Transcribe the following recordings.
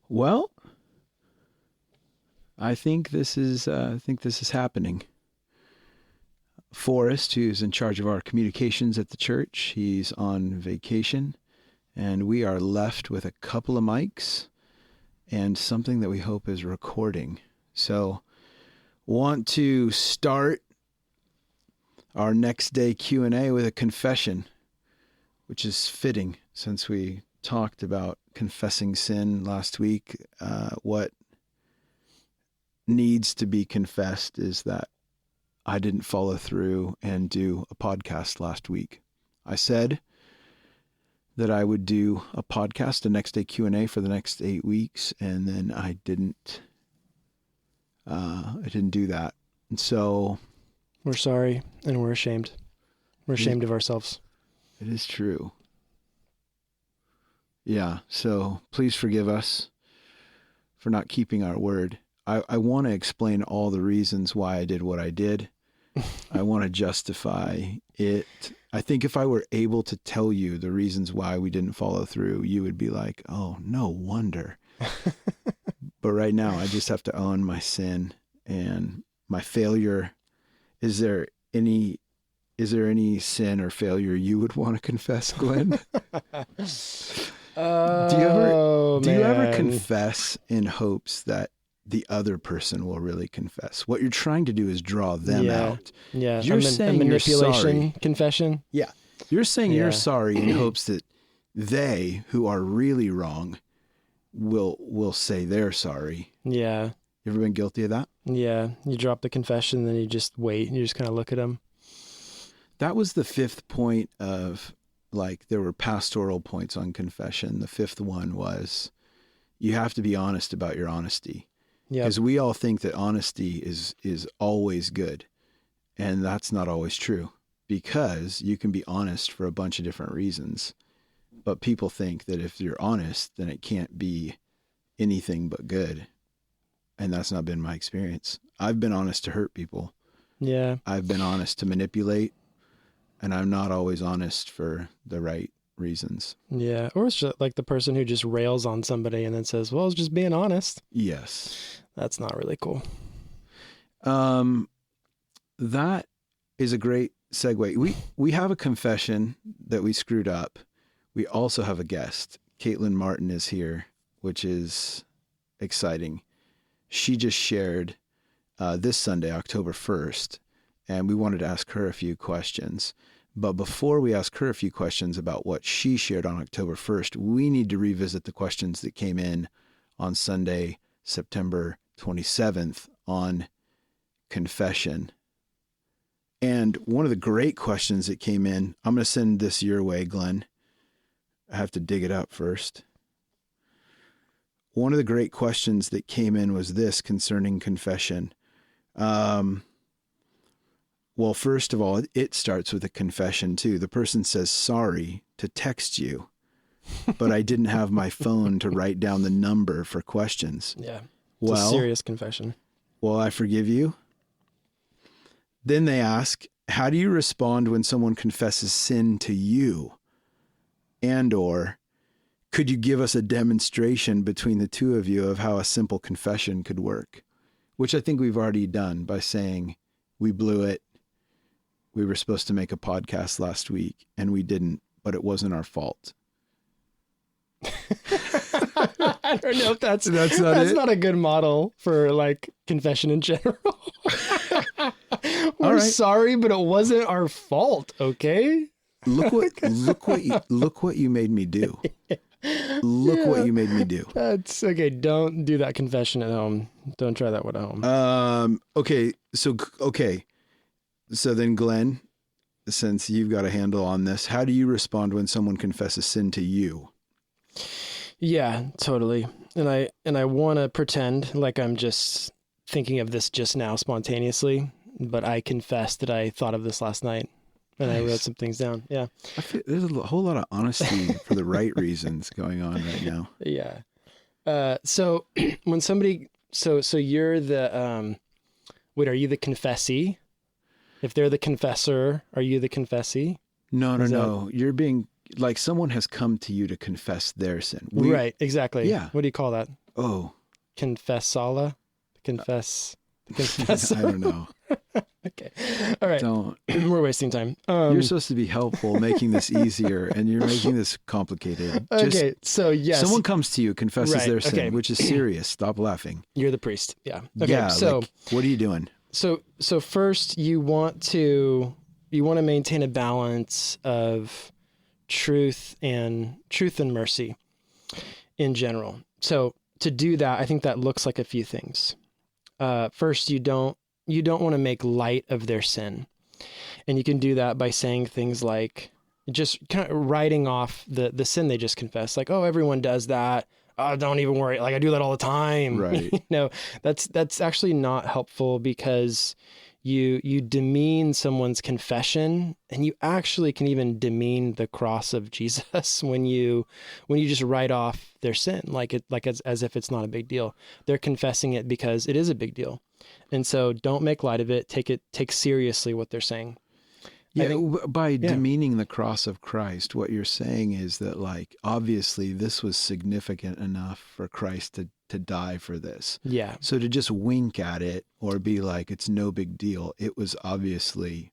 Well, I think this is happening. Forrest, who's in charge of our communications at the church, he's on vacation, and we are left with a couple of mics and something that we hope is recording. So, want to start our next day Q&A with a confession, which is fitting since we talked about confessing sin last week. What needs to be confessed is that I didn't follow through and do a podcast last week. I said that I would do a podcast, a next day Q&A for the next 8 weeks, and then I didn't do that. And so we're sorry and we're ashamed. We're ashamed of ourselves. It is true. Yeah, so please forgive us for not keeping our word. I want to explain all the reasons why I did what I did. I want to justify it. I think if I were able to tell you the reasons why we didn't follow through, you would be like, oh, no wonder. But right now, I just have to own my sin and my failure. Is there any sin or failure you would want to confess, Glenn? Do you ever confess in hopes that the other person will really confess? What you're trying to do is draw them out. Yeah. You're saying a manipulation you're sorry. Confession. Yeah. You're saying you're sorry in hopes that they, who are really wrong, will say they're sorry. Yeah. You ever been guilty of that? Yeah. You drop the confession, then you just wait and you just kind of look at them. That was the fifth point of, like, there were pastoral points on confession. The fifth one was you have to be honest about your honesty. Yeah. Because we all think that honesty is always good. And that's not always true, because you can be honest for a bunch of different reasons. But people think that if you're honest, then it can't be anything but good. And that's not been my experience. I've been honest to hurt people. Yeah. I've been honest to manipulate, and I'm not always honest for the right reasons. Yeah. Or it's just like the person who just rails on somebody and then says, well, I was just being honest. Yes. That's not really cool. That is a great segue. We have a confession that we screwed up. We also have a guest. Katelynn Martin is here, which is exciting. She just shared this Sunday, October 1st, and we wanted to ask her a few questions. But before we ask her a few questions about what she shared on October 1st, we need to revisit the questions that came in on Sunday, September 27th on confession. And one of the great questions that came in, I'm going to send this your way, Glenn. I have to dig it up first. One of the great questions that came in was this concerning confession. Well, first of all, it starts with a confession too. The person says, sorry to text you, but I didn't have my phone to write down the number for questions. Yeah. It's a serious confession. Well, I forgive you. Then they ask, how do you respond when someone confesses sin to you? And or could you give us a demonstration between the two of you of how a simple confession could work? Which I think we've already done by saying we blew it. We were supposed to make a podcast last week and we didn't, but it wasn't our fault. I don't know if that's not a good model for like confession in general. We're sorry, but it wasn't our fault. Okay. Look what you made me do. Look what you made me do. That's okay. Don't do that confession at home. Don't try that one at home. Okay. So then, Glenn, since you've got a handle on this, how do you respond when someone confesses sin to you? Yeah, totally. And I want to pretend like I'm just thinking of this just now spontaneously, but I confess that I thought of this last night and I wrote some things down. Yeah. I feel there's a whole lot of honesty for the right reasons going on right now. Yeah. So when somebody, so you're the, wait, are you the confessee? If they're the confessor, are you the confessee? No. You're being like someone has come to you to confess their sin. Right. Exactly. Yeah. What do you call that? Oh, Confessala? Confess. I don't know. Okay. All right. Don't. We're wasting time. You're supposed to be helpful, making this easier, and you're making this complicated. Okay. So yes. Someone comes to you, confesses Right, their sin, okay. which is serious. Stop laughing. You're the priest. Yeah. Okay. Yeah. So, like, what are you doing? so first you want to maintain a balance of truth and mercy in general. So to do that, I think that looks like a few things. First, you don't want to make light of their sin. And you can do that by saying things like, just kind of writing off the sin they just confessed. Like, oh, everyone does that. Oh, don't even worry. Like, I do that all the time. Right. That's actually not helpful, because you demean someone's confession, and you actually can even demean the cross of Jesus when you just write off their sin, as if it's not a big deal. They're confessing it because it is a big deal. And so don't make light of it. Take seriously what they're saying. Yeah, by demeaning the cross of Christ, what you're saying is that, like, obviously this was significant enough for Christ to die for this. Yeah. So to just wink at it or be like, it's no big deal, it was obviously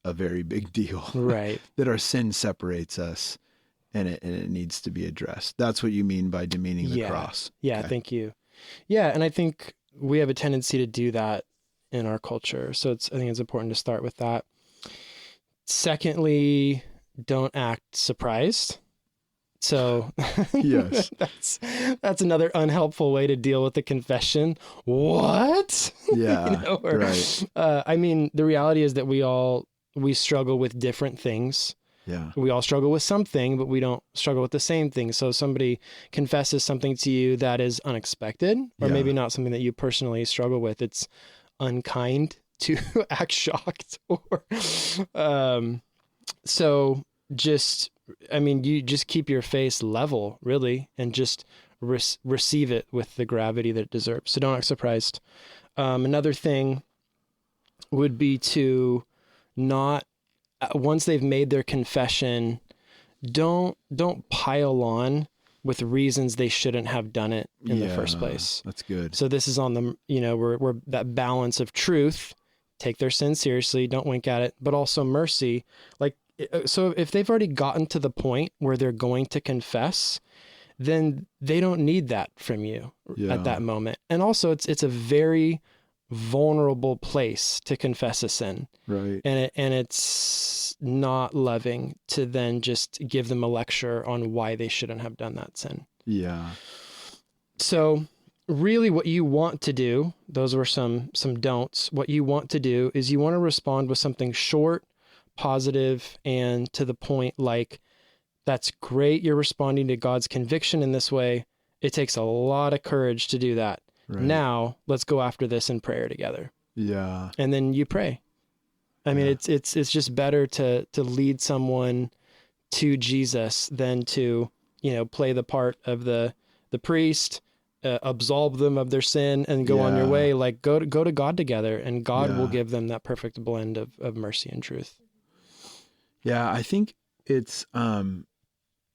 a very big deal. Right. That our sin separates us, and it needs to be addressed. That's what you mean by demeaning the cross. Yeah, okay. Thank you. Yeah, and I think we have a tendency to do that in our culture. So I think it's important to start with that. Secondly, don't act surprised. So yes, that's another unhelpful way to deal with the confession. What? Yeah, right. I mean, the reality is that we struggle with different things. Yeah. We all struggle with something, but we don't struggle with the same thing. So if somebody confesses something to you that is unexpected, or maybe not something that you personally struggle with, it's unkind to act shocked. Or so you just keep your face level, really, and just receive it with the gravity that it deserves. So don't act surprised. Another thing would be to not, once they've made their confession, don't pile on with reasons they shouldn't have done it in the first place. That's good. So this is on the, we're that balance of truth. Take their sin seriously, don't wink at it, but also mercy. Like, so if they've already gotten to the point where they're going to confess, then they don't need that from you at that moment. And also it's a very vulnerable place to confess a sin. Right. And it's not loving to then just give them a lecture on why they shouldn't have done that sin. Yeah. So really what you want to do, those were some don'ts. What you want to do is you want to respond with something short, positive, and to the point. Like, that's great, you're responding to God's conviction in this way. It takes a lot of courage to do that. Right. Now let's go after this in prayer together. Yeah. And then you pray. I mean, it's just better to lead someone to Jesus than to, play the part of the priest, absolve them of their sin and go on your way. Like, go to God together, and God will give them that perfect blend of mercy and truth. Yeah. I think it's,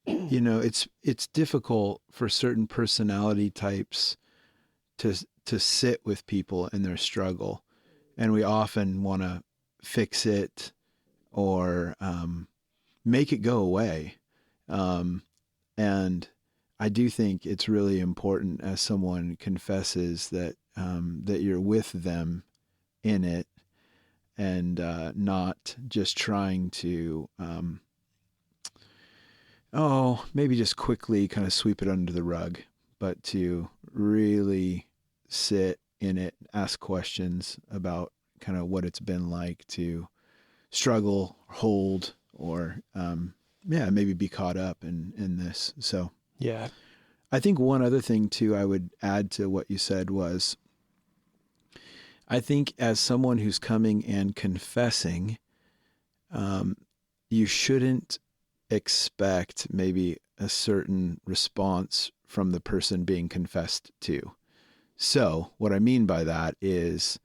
it's difficult for certain personality types to sit with people in their struggle. And we often want to fix it or make it go away. And I do think it's really important, as someone confesses, that that you're with them in it, and not just trying to maybe just quickly kind of sweep it under the rug, but to really sit in it, ask questions about kind of what it's been like to struggle, hold, or maybe be caught up in this. So yeah, I think one other thing too I would add to what you said was, I think as someone who's coming and confessing, you shouldn't expect maybe a certain response from the person being confessed to. So what I mean by that is,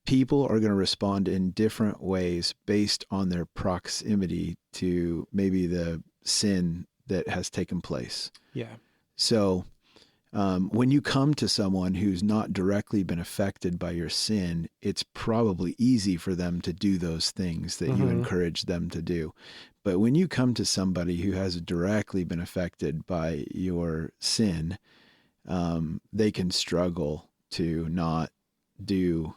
people are going to respond in different ways based on their proximity to maybe the sin that has taken place. Yeah. So When you come to someone who's not directly been affected by your sin, it's probably easy for them to do those things that you encourage them to do. But when you come to somebody who has directly been affected by your sin, they can struggle to not do,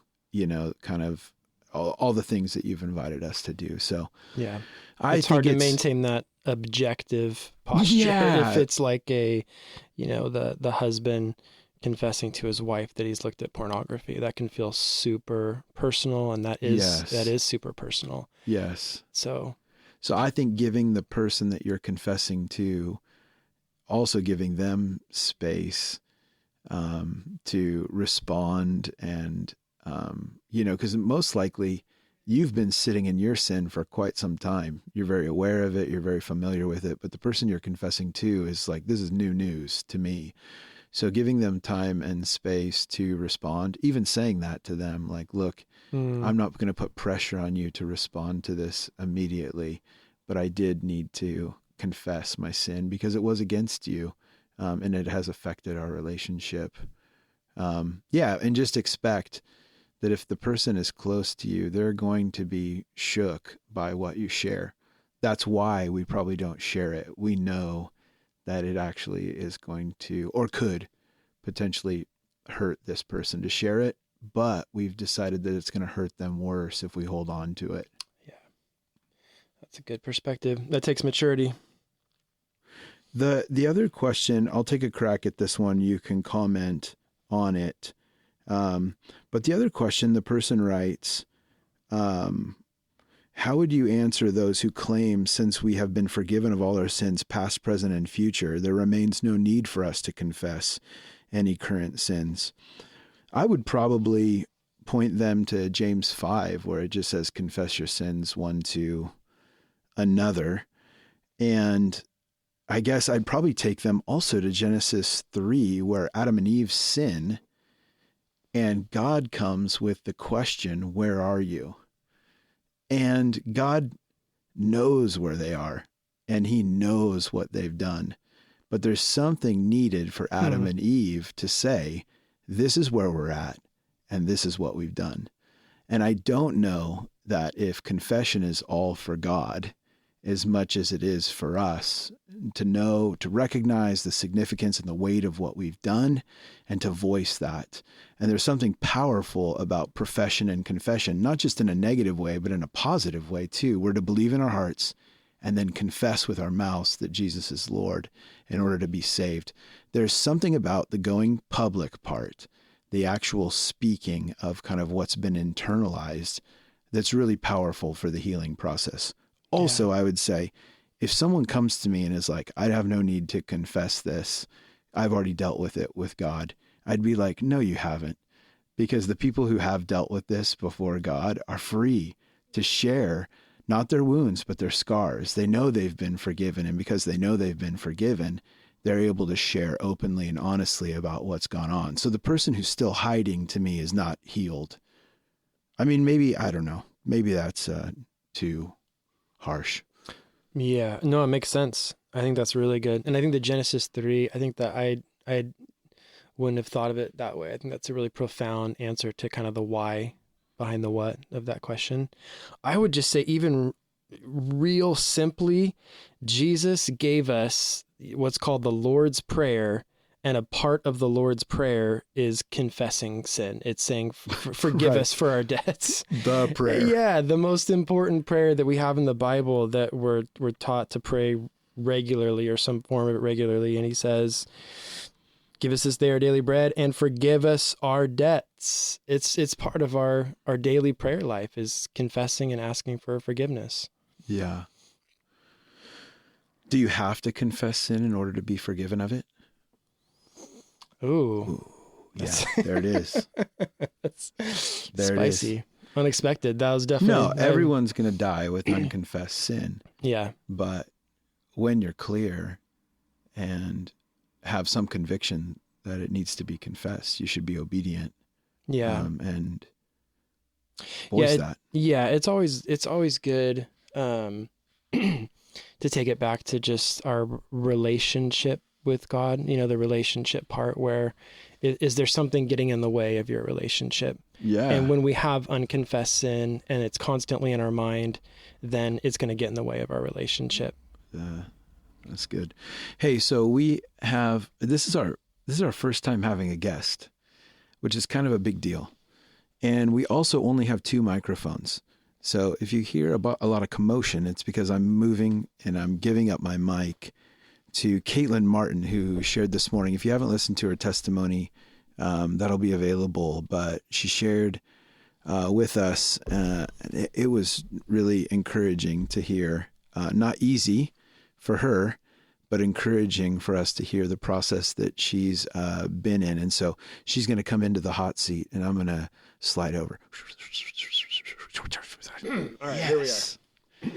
kind of all the things that you've invited us to do. So Yeah. I It's think hard to maintain that objective posture if it's like the husband confessing to his wife that he's looked at pornography. That can feel super personal, and that is super personal. Yes. So I think giving the person that you're confessing to, also giving them space to respond, and because most likely you've been sitting in your sin for quite some time. You're very aware of it. You're very familiar with it. But the person you're confessing to is like, this is new news to me. So giving them time and space to respond, even saying that to them, like, look, I'm not going to put pressure on you to respond to this immediately, but I did need to confess my sin because it was against you, and it has affected our relationship. And just expect that if the person is close to you, they're going to be shook by what you share. That's why we probably don't share it. We know that it actually is going to, or could potentially hurt this person to share it, but we've decided that it's going to hurt them worse if we hold on to it. Yeah, that's a good perspective. That takes maturity. The other question, I'll take a crack at this one. You can comment on it. But the other question, the person writes, how would you answer those who claim, since we have been forgiven of all our sins, past, present, and future, there remains no need for us to confess any current sins? I would probably point them to James 5, where it just says, confess your sins one to another. And I guess I'd probably take them also to Genesis 3, where Adam and Eve sin, and God comes with the question, where are you? And God knows where they are, and he knows what they've done. But there's something needed for Adam and Eve to say, this is where we're at, and this is what we've done. And I don't know that if confession is all for God, as much as it is for us to know, to recognize the significance and the weight of what we've done and to voice that. And there's something powerful about profession and confession, not just in a negative way, but in a positive way too. We're to believe in our hearts and then confess with our mouths that Jesus is Lord in order to be saved. There's something about the going public part, the actual speaking of kind of what's been internalized, that's really powerful for the healing process. Also, I would say, if someone comes to me and is like, I have no need to confess this, I've already dealt with it with God, I'd be like, no, you haven't. Because the people who have dealt with this before God are free to share not their wounds, but their scars. They know they've been forgiven. And because they know they've been forgiven, they're able to share openly and honestly about what's gone on. So the person who's still hiding, to me, is not healed. I mean, maybe, I don't know, maybe that's too harsh. Yeah, no, it makes sense. I think that's really good. And I think the Genesis 3, I think that I wouldn't have thought of it that way. I think that's a really profound answer to kind of the why behind the what of that question. I would just say, even real simply, Jesus gave us what's called the Lord's Prayer. And a part of the Lord's Prayer is confessing sin. It's saying, forgive us for our debts. The prayer. Yeah, the most important prayer that we have in the Bible that we're taught to pray regularly, or some form of it regularly. And he says, give us this day our daily bread and forgive us our debts. It's part of our daily prayer life, is confessing and asking for forgiveness. Yeah. Do you have to confess sin in order to be forgiven of it? Ooh. Yeah, there it is. That's there spicy. It is. Unexpected. That was definitely... No, everyone's going to die with unconfessed sin. Yeah. But when you're clear and have some conviction that it needs to be confessed, you should be obedient. Yeah. And voice that. Yeah, it's always good to take it back to just our relationship with God, the relationship part, where is there something getting in the way of your relationship? Yeah. And when we have unconfessed sin and it's constantly in our mind, then it's going to get in the way of our relationship. That's good. Hey, so this is our first time having a guest, which is kind of a big deal. And we also only have 2 microphones. So if you hear about a lot of commotion, it's because I'm moving and I'm giving up my mic to Katelynn Martin, who shared this morning. If you haven't listened to her testimony, that'll be available. But she shared with us. It was really encouraging to hear. Not easy for her, but encouraging for us to hear the process that she's been in. And so she's going to come into the hot seat, and I'm going to slide over. All right, yes. Here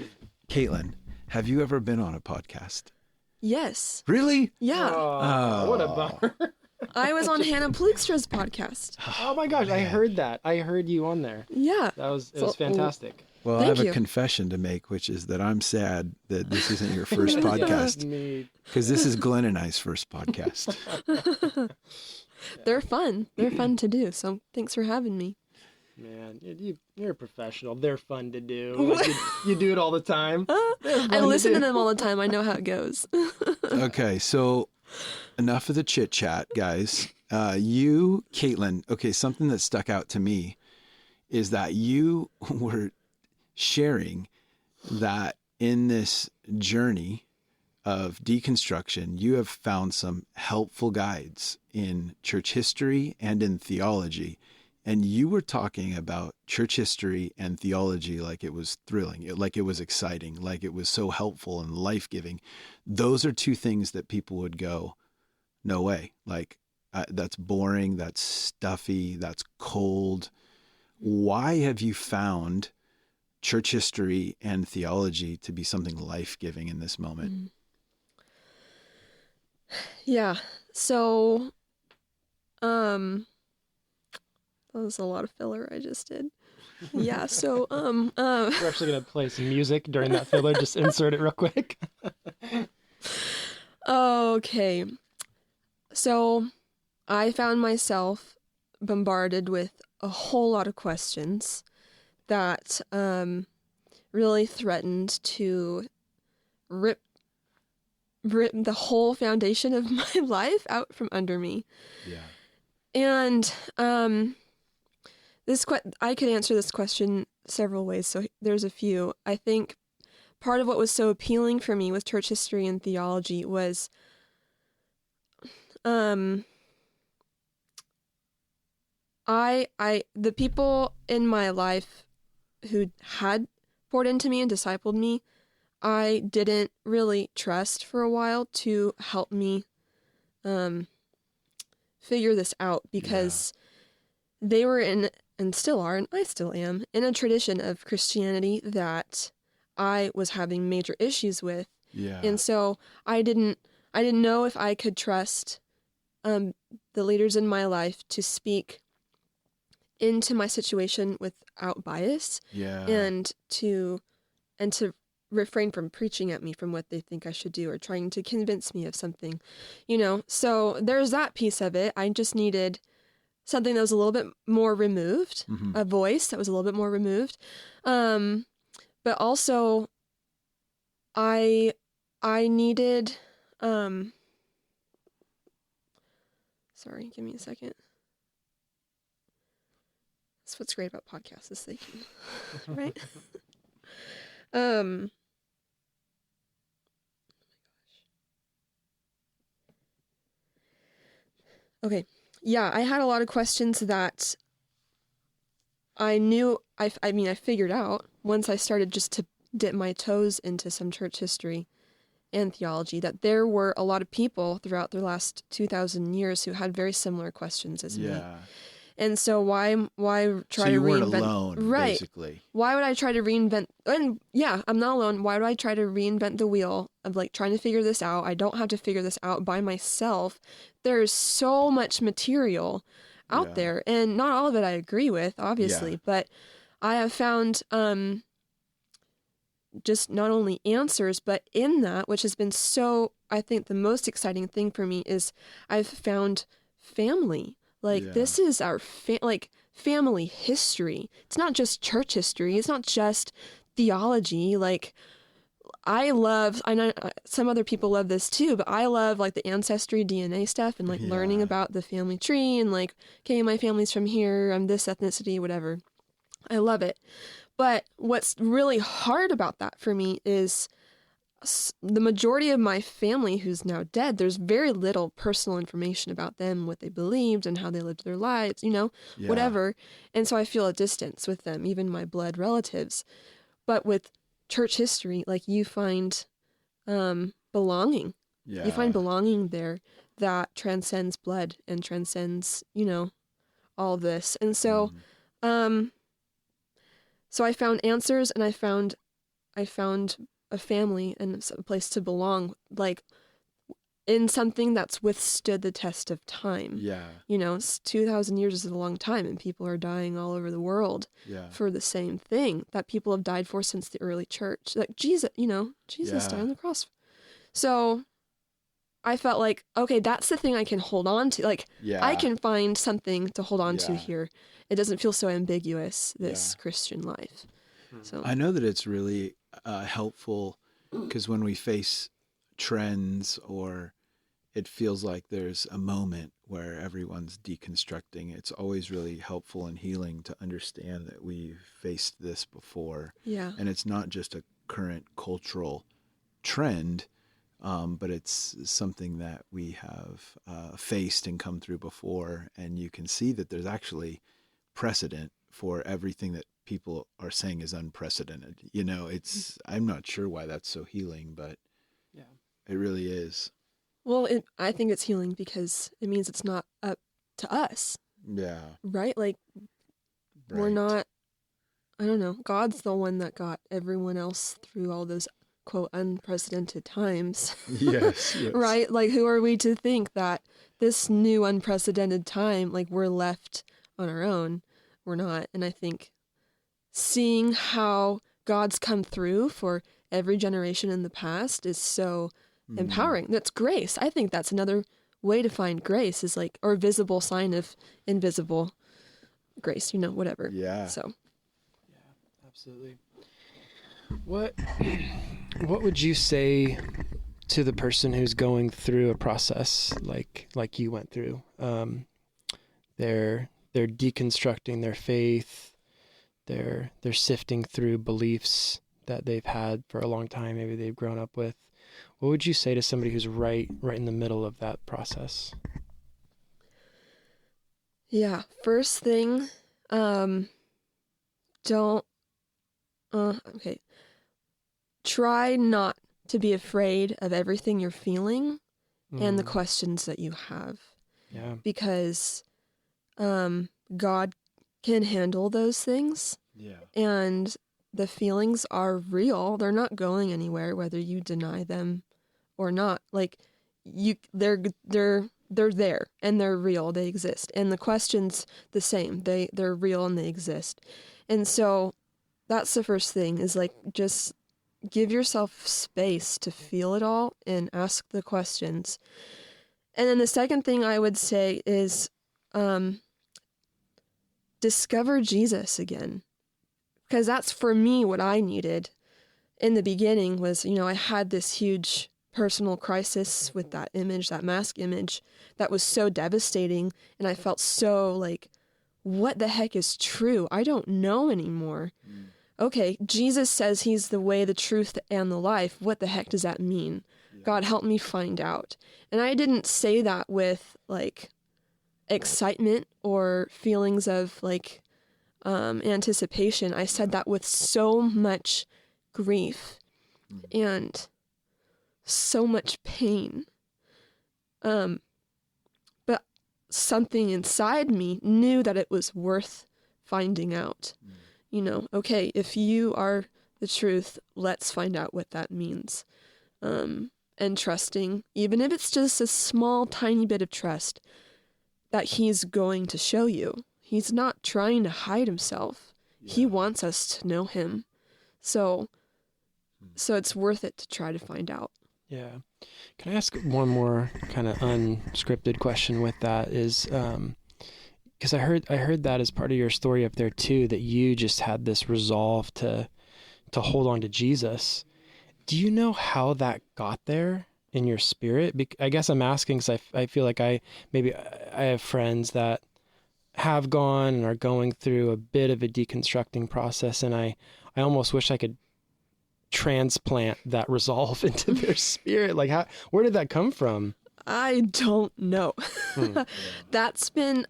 we are. Katelynn, have you ever been on a podcast? Yes. Really? Yeah. Oh, what a bummer. I was on Hannah Plugstra's podcast. Oh my gosh, I heard that. I heard you on there. Yeah. It was fantastic. Well, Thank I have you. a confession to make, which is that I'm sad that this isn't your first podcast, because this is Glenn and I's first podcast. They're fun. They're fun to do. So thanks for having me. Man, you're a professional. They're fun to do. You do it all the time. I listen to them all the time. I know how it goes. Okay, so enough of the chit chat, guys. You, Katelynn, okay, something that stuck out to me is that you were sharing that in this journey of deconstruction, you have found some helpful guides in church history and in theology. And you were talking about church history and theology like it was thrilling, like it was exciting, like it was so helpful and life-giving. Those are 2 things that people would go, no way. Like, that's boring, that's stuffy, that's cold. Why have you found church history and theology to be something life-giving in this moment? Yeah. So, that was a lot of filler I just did. Yeah. So, We're actually gonna play some music during that filler. Just insert it real quick. Okay. So, I found myself bombarded with a whole lot of questions that really threatened to rip the whole foundation of my life out from under me. Yeah. And I could answer this question several ways, so there's a few. I think part of what was so appealing for me with church history and theology was the people in my life who had poured into me and discipled me, I didn't really trust for a while to help me figure this out, because they were in, and still are, and I still am, in a tradition of Christianity that I was having major issues with. Yeah. And so I didn't know if I could trust the leaders in my life to speak into my situation without bias. Yeah. And to refrain from preaching at me from what they think I should do or trying to convince me of something, So there's that piece of it. I just needed something that was a little bit more removed, Mm-hmm. a voice that was a little bit more removed. But also I needed, sorry, give me a second. That's what's great about podcasts, is they can, right? Okay. Yeah, I had a lot of questions that I knew, I figured out once I started just to dip my toes into some church history and theology, that there were a lot of people throughout the last 2,000 years who had very similar questions as me. Yeah. And so why try So you to weren't reinvent? alone, Right. basically. Why would I try to reinvent? And yeah, I'm not alone. Why do I try to reinvent the wheel of trying to figure this out? I don't have to figure this out by myself. There's so much material out there, and not all of it I agree with, obviously, but I have found just not only answers, but in that, which has been so, I think the most exciting thing for me is I've found family. Like, this is our family history. It's not just church history. It's not just theology. Like, I know some other people love this too, but I love like the ancestry DNA stuff and like learning about the family tree and like, okay, my family's from here, I'm this ethnicity, whatever. I love it. But what's really hard about that for me is the majority of my family who's now dead, there's very little personal information about them, what they believed and how they lived their lives, whatever. And so I feel a distance with them, even my blood relatives. But with church history, like you find belonging. You find belonging there that transcends blood and transcends, all of this. And so, so I found answers, and I found a family and a place to belong, like in something that's withstood the test of time. Yeah. 2,000 years is a long time, and people are dying all over the world for the same thing that people have died for since the early church. Like Jesus, Jesus died on the cross. So I felt like, okay, that's the thing I can hold on to. Like, I can find something to hold on to here. It doesn't feel so ambiguous, this Christian life. So I know that it's really helpful because when we face trends or it feels like there's a moment where everyone's deconstructing, it's always really helpful and healing to understand that we've faced this before. Yeah. And it's not just a current cultural trend, but it's something that we have faced and come through before. And you can see that there's actually precedent for everything that people are saying is unprecedented. I'm not sure why that's so healing, but it really is. Well, I think it's healing because it means it's not up to us. Yeah. Right? Like, we're not, I don't know, God's the one that got everyone else through all those, quote, unprecedented times. Yes. Right? Like, who are we to think that this new unprecedented time, like, we're left on our own? We're not. And I think seeing how God's come through for every generation in the past is so empowering. That's grace. I think that's another way to find grace is like, or visible sign of invisible grace, whatever. Yeah. So. Yeah, absolutely. What would you say to the person who's going through a process like you went through? They're deconstructing their faith. They're sifting through beliefs that they've had for a long time, maybe they've grown up with. What would you say to somebody who's right in the middle of that process? Yeah, first thing, try not to be afraid of everything you're feeling and the questions that you have. Yeah. Because God can handle those things. Yeah. And the feelings are real. They're not going anywhere, whether you deny them or not. Like, they're there and they're real. They exist. And the questions the same. They're real and they exist. And so that's the first thing is like, just give yourself space to feel it all and ask the questions. And then the second thing I would say is, discover Jesus again. Because that's for me what I needed in the beginning was, I had this huge personal crisis with that image, that mask image that was so devastating. And I felt so like, what the heck is true? I don't know anymore. Okay, Jesus says he's the way, the truth, and the life. What the heck does that mean? God, help me find out. And I didn't say that with like excitement or feelings of like anticipation. I said that with so much grief and so much pain. But something inside me knew that it was worth finding out. Okay, if you are the truth, let's find out what that means. And trusting, even if it's just a small, tiny bit of trust, that he's going to show you. He's not trying to hide himself. Yeah. He wants us to know him. So So it's worth it to try to find out. Yeah. Can I ask one more kind of unscripted question with that is, because I heard that as part of your story up there too, that you just had this resolve to hold on to Jesus. Do you know how that got there in your spirit? I guess I'm asking because I feel like I have friends that have gone and are going through a bit of a deconstructing process, and I almost wish I could transplant that resolve into their spirit. Like, where did that come from? I don't know. That's been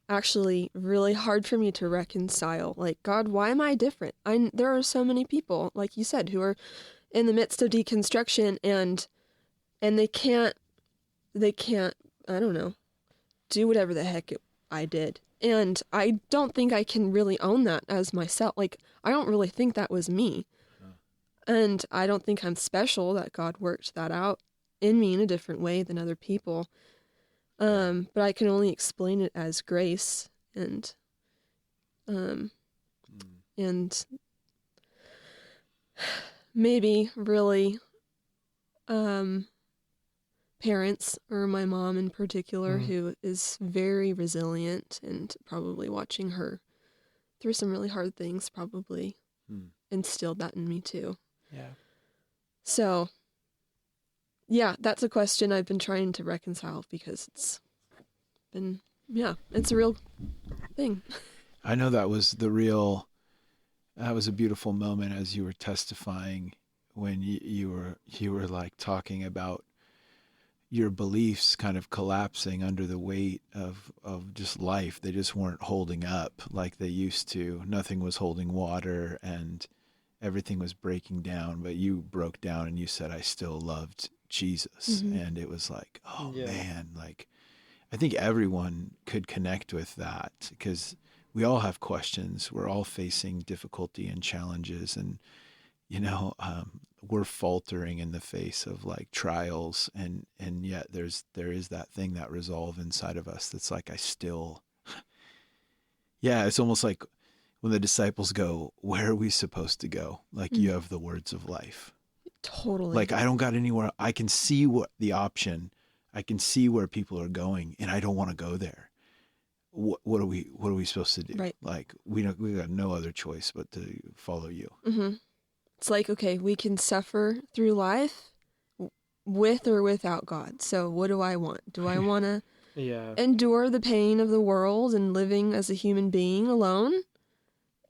actually really hard for me to reconcile. Like, God, why am I different? There are so many people, like you said, who are in the midst of deconstruction and they can't, I don't know, do whatever the heck I did. And I don't think I can really own that as myself. Like, I don't really think that was me. And I don't think I'm special, that God worked that out in me in a different way than other people. But I can only explain it as grace and maybe really parents, or my mom in particular, who is very resilient, and probably watching her through some really hard things probably instilled that in me too. Yeah. So, yeah, that's a question I've been trying to reconcile, because it's been, it's a real thing. I know that was a beautiful moment as you were testifying, when you were like talking about your beliefs kind of collapsing under the weight of just life. They just weren't holding up like they used to. Nothing was holding water and everything was breaking down, but you broke down and you said, I still loved Jesus. And it was like, oh man, like, I think everyone could connect with that, because we all have questions. We're all facing difficulty and challenges, and, we're faltering in the face of like trials, and yet there is that thing, that resolve inside of us that's like, I still, it's almost like when the disciples go, where are we supposed to go? Like, you have the words of life. Totally. Like, I don't got anywhere. I can see what the option, I can see where people are going, and I don't want to go there. What are we supposed to do? Right. Like, we got no other choice but to follow you. It's like, okay, we can suffer through life with or without God. So what do I want? Do I want to endure the pain of the world and living as a human being alone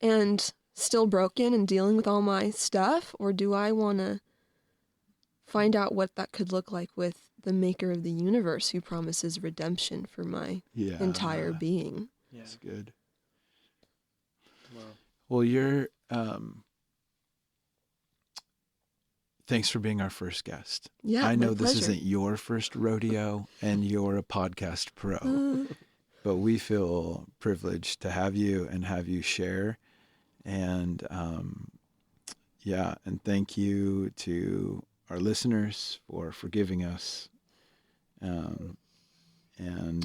and still broken and dealing with all my stuff? Or do I want to find out what that could look like with the maker of the universe, who promises redemption for my entire being? Yeah. That's good. Wow. Well, you're, thanks for being our first guest. Yeah, I know my this pleasure. isn't your first rodeo, and you're a podcast pro, but we feel privileged to have you and have you share. And and thank you to our listeners for forgiving us. And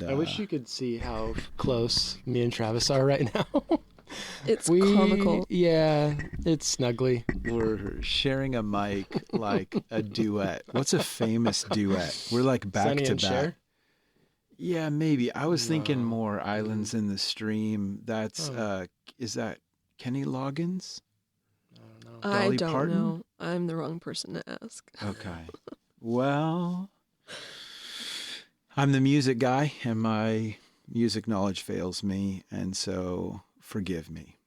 I wish you could see how close me and Travis are right now. It's comical. Yeah, it's snuggly. We're sharing a mic like a duet. What's a famous duet? We're like back Sonny to and back. Cher? Yeah, maybe. I was thinking more Islands in the Stream. That's is that Kenny Loggins? I Dolly don't Parton? know. I'm the wrong person to ask. Okay. Well, I'm the music guy, and my music knowledge fails me, and so forgive me.